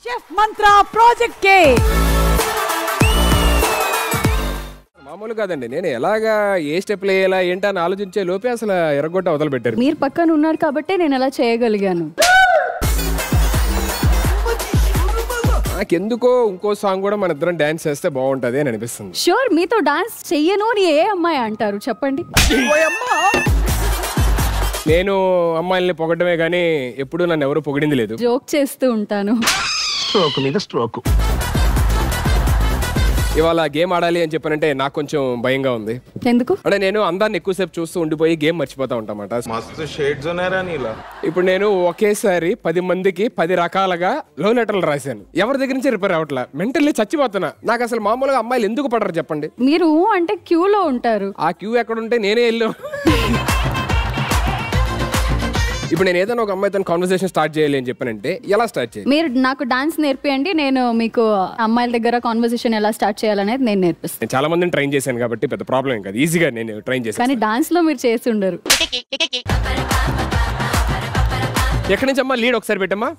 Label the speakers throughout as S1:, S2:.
S1: Chef మంత్ర project కే
S2: మామూలు కాదండి. నేను ఎలాగా ఏ స్టెప్ వేయాలా ఏంటని ఆలోచించే లోపే అసలు ఎరగొట్ట వదలు పెట్టారు.
S3: మీరు పక్కన ఉన్నారు కాబట్టి నేను అలా చేయగలిగాను.
S2: నాకెందుకో ఇంకో సాంగ్ కూడా మన ఇద్దరం డాన్స్ చేస్తే బాగుంటది అని అనిపిస్తుంది.
S3: షూర్, మీతో డాన్స్ చెయ్యను అని ఏ అమ్మాయి అంటారు చెప్పండి.
S2: నేను అమ్మాయిల్ని పొగడమే కానీ ఎప్పుడు నన్ను ఎవరు పొగిడింది లేదు.
S3: జోక్ చేస్తూ ఉంటాను.
S4: స్ట్రోక్ మీద స్ట్రోక్.
S2: ఇవాళ గేమ్ ఆడాలి అని చెప్పానంటే నాకు కొంచెం భయంగా ఉంది.
S3: ఎందుకు
S2: అంటే నేను అందాన్ని ఎక్కువసేపు చూస్తూ ఉండిపోయి గేమ్ మర్చిపోతా ఉంటామాట.
S5: మస్తు షేడ్స్ ఉన్నారా నీలా.
S2: ఇప్పుడు నేను ఒకేసారి 10 మందికి 10 రకాలుగా లవ్ లెటర్లు రాశాను. ఎవరి దగ్గర నుంచి రిపేర్ అవట్లా. మెంటల్లీ చచ్చిపోతున్నా. నాకు అసలు మామూలుగా అమ్మాయిలు ఎందుకు పడరు చెప్పండి.
S3: మీరు అంటే క్యూలో ఉంటారు.
S2: ఆ క్యూ ఎక్కడ ఉంటే నేనే వెళ్ళు. ఇప్పుడు నేను ఏదైనా ఒక అమ్మాయితో కాన్వర్సేషన్ స్టార్ట్ చేయాలి అని చెప్పానంటే ఎలా స్టార్ట్ చేయాలి?
S3: మీరు నాకు డాన్స్ నేర్పియండి, నేను మీకు అమ్మాయిల దగ్గర కాన్వర్సేషన్ ఎలా స్టార్ట్ చేయాలనేది నేను నేర్పిస్తాను.
S2: నేను చాలా మందిని ట్రైన్ చేశాను కాబట్టి పెద్ద ప్రాబ్లం ఏం కాదు. ఈజీగా నేను ట్రైన్ చేశాను.
S3: కానీ డాన్స్ లో మీరు చేసి ఉండరు.
S2: ఎక్కడి నుంచి అమ్మా లీడ్ ఒకసారి పెట్టమ్మా.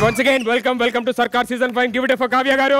S2: Once again, welcome to Sarkar Season 5. Give it up for Kavya garu.